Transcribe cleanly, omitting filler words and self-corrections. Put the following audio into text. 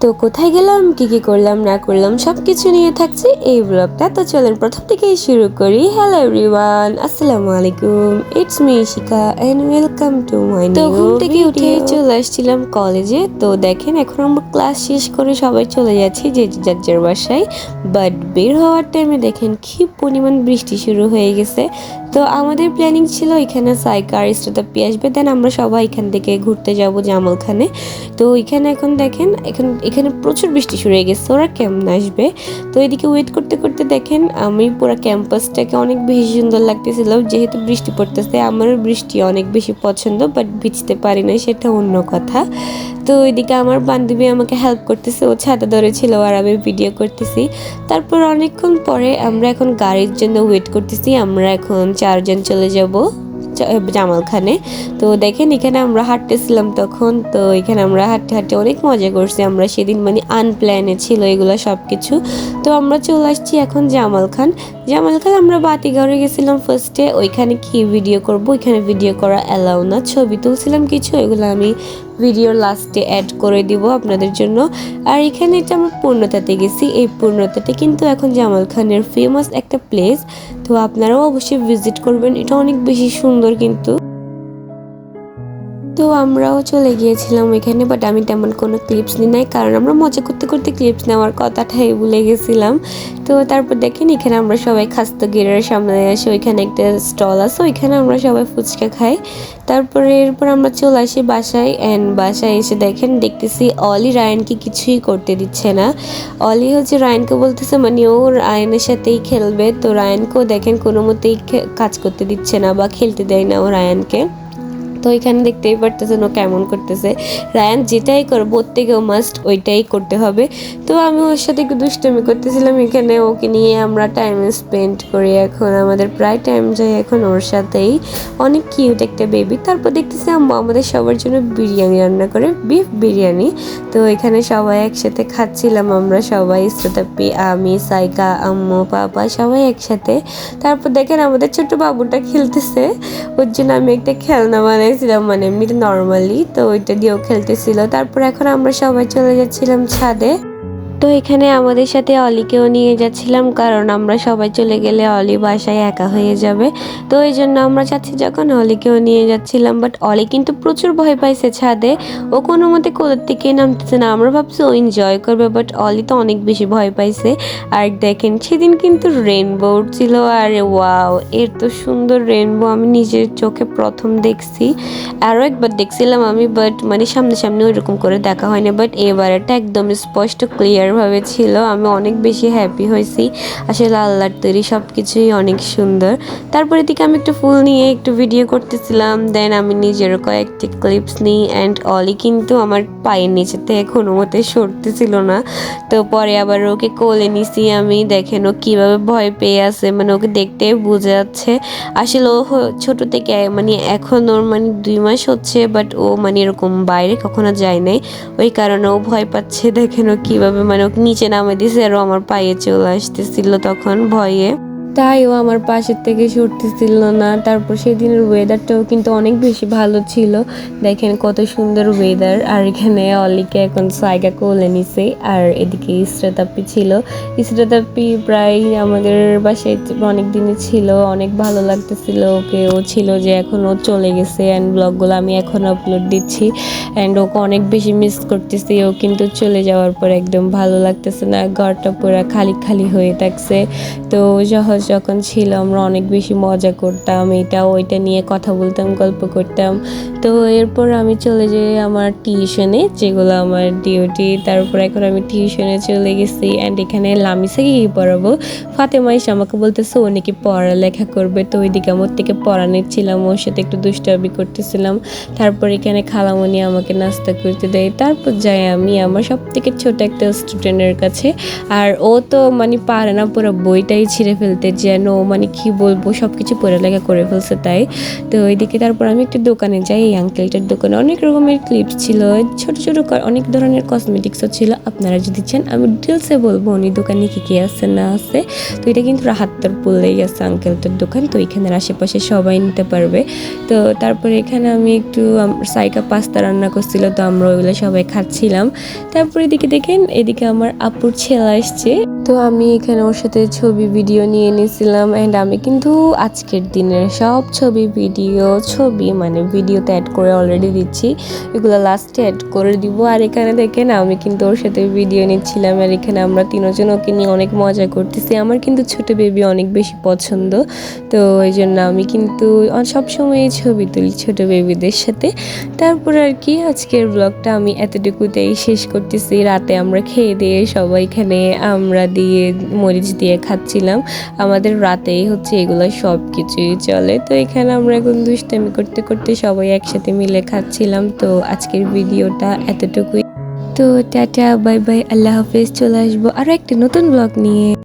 তো কোথায় গেলাম, কি কি করলাম না করলাম সবকিছু নিয়ে থাকছে এই ব্লগটা। তো চলেন প্রথম থেকেই শুরু করি। হ্যালো এভরিওয়ান, আসসালামু আলাইকুম, it's me Shikha and welcome to my new. তো ঘুম থেকে উঠে চলে আসছিলাম কলেজে। তো দেখেন এখন আমরা ক্লাস শেষ করে সবাই চলে যাচ্ছি যে যার যার বাসায়। বাট বের হওয়ার টাইমে দেখেন কি পরিমাণ বৃষ্টি শুরু হয়ে গেছে। তো আমাদের প্ল্যানিং ছিল এখানে সাইকা আর ইস্তাপি আসবে, দেন আমরা সবাই এখান থেকে ঘুরতে যাব জামালখানে। তো এখানে এখন দেখেন এখানে প্রচুর বৃষ্টি শুরু হয়ে গেছে, ওরা কেমন আসবে। তো এদিকে ওয়েট করতে করতে দেখেন আমি পুরো ক্যাম্পাসটাকে অনেক বেশি সুন্দর লাগতেছিল, যেহেতু বৃষ্টি পড়তেছে। আমারও বৃষ্টি অনেক বেশি পছন্দ, বাট ভিজতে পারি না, সেটা অন্য কথা। তো ওইদিকে আমার বান্ধবী আমাকে হেল্প করতেছে, ও ছাতা ধরেছিল আর আমি ভিডিও করতেছি। তারপর অনেকক্ষণ পরে আমরা এখন গাড়ির জন্য ওয়েট করতেছি। আমরা এখন 4 জন চলে যাব জামালখানে। তো দেখেন এখানে আমরা হাঁটতেছিলাম তখন। তো এখানে আমরা হাঁটতে হাঁটতে অনেক মজা করছি। আমরা সেদিন আনপ্ল্যানে ছিল এগুলো সব কিছু। তো আমরা চলে আসছি এখন জামালখান। আমরা বাতিঘরে গেছিলাম ফার্স্টে। ওইখানে কি ভিডিও করব, ওইখানে ভিডিও করা অ্যালাউ না। ছবি তুলছিলাম কিছু, এগুলো আমি ভিডিওর লাস্টে অ্যাড করে দিব আপনাদের জন্য। আর এখানে এটা আমরা পূর্ণতাতে গেছি। এই পূর্ণতাতে কিন্তু এখন জামালখানের ফেমাস একটা প্লেস। তো আপনারাও অবশ্যই ভিজিট করবেন, এটা অনেক বেশি সুন্দর কিন্তু। তো আমরাও চলে গিয়েছিলাম এখানে, বাট আমি তেমন কোনো ক্লিপস নিই নাই, কারণ আমরা মজা করতে করতে ক্লিপস নেওয়ার কথাটাই ভুলে গেছিলাম। তো তারপর দেখেন এখানে আমরা সবাই খাস্তো গেটের সামনে এসে ওইখানে একটা স্টল আছে, ওইখানে আমরা সবাই ফুচকা খাই। তারপরে এরপর আমরা চলে আসি বাসায়। অ্যান্ড বাসায় এসে দেখতেছি অলি রায়ানকে কিছুই করতে দিচ্ছে না। অলি হচ্ছে রায়ানকে বলতেছে মানে ও রায়ানের সাথেই খেলবে। তো রায়ানকেও দেখেন কোনো মতেই কাজ করতে দিচ্ছে না বা খেলতে দেয় না ও রায়ানকে। তো এখানে দেখতেই পারতেছেন ও কেমন করতেছে। রায়ান যেটাই করবো ওর থেকেও মাস্ট ওইটাই করতে হবে। তো আমি ওর সাথে একটু দুষ্টমি করতেছিলাম এখানে, ওকে নিয়ে আমরা টাইম স্পেন্ড করি। এখন আমাদের প্রায় টাইম যায় এখন ওর সাথেই। অনেক কিউট একটা বেবি। তারপর দেখতেছি আম্মু আমাদের সবার জন্য বিরিয়ানি রান্না করে, বিফ বিরিয়ানি। তো এখানে সবাই একসাথে খাচ্ছিলাম, আমরা সবাই ইস্তাপি, আমি, সাইকা, আম্মু, পাপা সবাই একসাথে। তারপর দেখেন আমাদের ছোট বাবুটা খেলতেছে, ওর জন্য আমি একটা খেলনা বানাইছিলাম, মানে এমনি নর্মালি। তো ওইটা দিয়েও খেলতেছিল। তারপর এখন আমরা সবাই চলে যাচ্ছিলাম ছাদে। তো এখানে আমাদের সাথে অলিকেও নিয়ে যাচ্ছিলাম, কারণ আমরা সবাই চলে গেলে অলি বাসায় একা হয়ে যাবে। তো এই জন্য আমরা চাচ্ছি যখন অলিকেও নিয়ে যাচ্ছিলাম। বাট অলি কিন্তু প্রচুর ভয় পাইছে ছাদে, ও কোনো মতে কোলের থেকে নামতেছে না। আমরা ভাবছি ও এনজয় করবে, বাট অলি তো অনেক বেশি ভয় পাইছে। আর দেখেন সেদিন কিন্তু রেনবো উঠছিল, আর ওয়াও এর তো সুন্দর রেনবো আমি নিজের চোখে প্রথম দেখছি। আরও একবার দেখছিলাম আমি, বাট মানে সামনে সামনে ওইরকম করে দেখা হয়নি। বাট এবারেটা একদম স্পষ্ট ক্লিয়ার ভাবে ছিল। আমি অনেক বেশি হ্যাপি হয়েছি। আসলে আল্লাহর তৈরি সব কিছুই অনেক সুন্দর। তারপরে দিকে আমি একটু ফুল নিয়ে একটু ভিডিও করতেছিলাম, দেন আমি নিজেরও কয়েকটি ক্লিপস নিই। অ্যান্ড অলি কিন্তু আমার পায়ের নিচে থেকে কোনো মতে সরতেছিল না। তো পরে আবার ওকে কোলে নিছি আমি। দেখেন ও কীভাবে ভয় পেয়ে আছে, মানে ওকে দেখতে বোঝা যাচ্ছে। আসলে ও ছোট থেকে মানে এখন ওর মানে 2 মাস হচ্ছে, বাট ও মানে এরকম বাইরে কখনো যায় নাই, ওই কারণে ও ভয় পাচ্ছে। দেখেন ও কীভাবে মানে ওকে নিচে নামে দিছে, আর ও আমার পায়ে চলে আসতেছিল তখন ভয়ে, তাই ও আমার পাশের থেকে সরতেছিল না। তারপর সেদিনের ওয়েদারটাও কিন্তু অনেক বেশি ভালো ছিল। দেখেন কত সুন্দর ওয়েদার। আর এখানে অলিকে এখন সাইগা কোলে নিছে, আর এদিকে ইসরাতাপ্পি ছিল। ইসরাতাপ্পি প্রায় আমাদের বাসায় অনেক দিনই ছিল, অনেক ভালো লাগতেছিল ওকে। ও ছিল যে এখন ও চলে গেছে, অ্যান্ড ব্লগগুলো আমি এখন আপলোড দিচ্ছি। অ্যান্ড ওকে অনেক বেশি মিস করতেছি। ও কিন্তু চলে যাওয়ার পর একদম ভালো লাগতেছে না, ঘরটা পুরো খালি খালি হয়ে থাকছে। তো যখন ছিল আমরা অনেক বেশি মজা করতাম, এটা ওইটা নিয়ে কথা বলতাম, গল্প করতাম। তো এরপর আমি চলে যাই আমার টিউশনে, যেগুলো আমার ডিউটি। তারপর এখন আমি টিউশনে চলে গেছি। অ্যান্ড এখানে লামিসাকে কি পড়াবো, ফাতেমা এসে আমাকে বলতেছে ও নাকি পড়ালেখা করবে। তো ওইদিকে আমার থেকে পড়া নিচ্ছিলাম, ওর সাথে একটু দুষ্টামি করতেছিলাম। তারপর এখানে খালামণি আমাকে নাস্তা করতে দেয়। তারপর যাই আমি আমার সব থেকে ছোট একটা স্টুডেন্টের কাছে। আর ও তো মানে পারে না, পুরো বইটাই ছিঁড়ে ফেলতে যেন মানে কি বলবো সব কিছু পড়ালেখা করে ফেলছে তাই। তো ওইদিকে তারপর আমি একটা দোকানে যাই, এই আঙ্কেলটার দোকানে অনেক রকমের ক্লিপস ছিল, ছোট ছোট অনেক ধরনের কসমেটিক্সও ছিল। আপনারা যদি চান আমি ডিটেলসে বলবো উনি দোকানে কী কী আছে না আছে। তো এটা কিন্তু রাহাত্তর পড়লেই আছে আঙ্কেলটার দোকান, তো এখানের আশেপাশে সবাই নিতে পারবে। তো তারপরে এখানে আমি একটু সাইকা পাস্তা রান্না করছিল, তো আমরা ওইগুলো সবাই খাচ্ছিলাম। তারপরে এদিকে দেখেন এদিকে আমার আপুর ছেলে আসছে, তো আমি এখানে ওর সাথে ছবি ভিডিও নিয়ে নিয়েছিলাম। অ্যান্ড আমি কিন্তু আজকের দিনের সব ছবি মানে ভিডিওতে অ্যাড করে অলরেডি দিচ্ছি, এগুলো লাস্টে অ্যাড করে দিব। আর এখানে দেখেন আমি কিন্তু ওর সাথে ভিডিও নিচ্ছিলাম, আর এখানে আমরা তিনজন ওকে নিয়ে অনেক মজা করতেছি। আমার কিন্তু ছোট বেবি অনেক বেশি পছন্দ, তো এই জন্য আমি কিন্তু সবসময় ছবি তুলি ছোট বেবিদের সাথে। তারপর আর কি আজকের ব্লগটা আমি এতটুকুতেই শেষ করতেছি। রাতে আমরা খেয়ে দিয়ে সবাই এখানে আমরা দিয়ে মরিচ দিয়ে খাচ্ছিলাম। আমাদের রাতেই হচ্ছে এগুলো সব কিছুই চলে। তো এখানে আমরা এখন দুষ্টামি করতে করতে সবাই একসাথে মিলে খাচ্ছিলাম। তো আজকের ভিডিওটা এতটুকুই। তো টাটা, বাই বাই, আল্লাহ হাফেজ। চলে আসবো আরও একটা নতুন ব্লগ নিয়ে।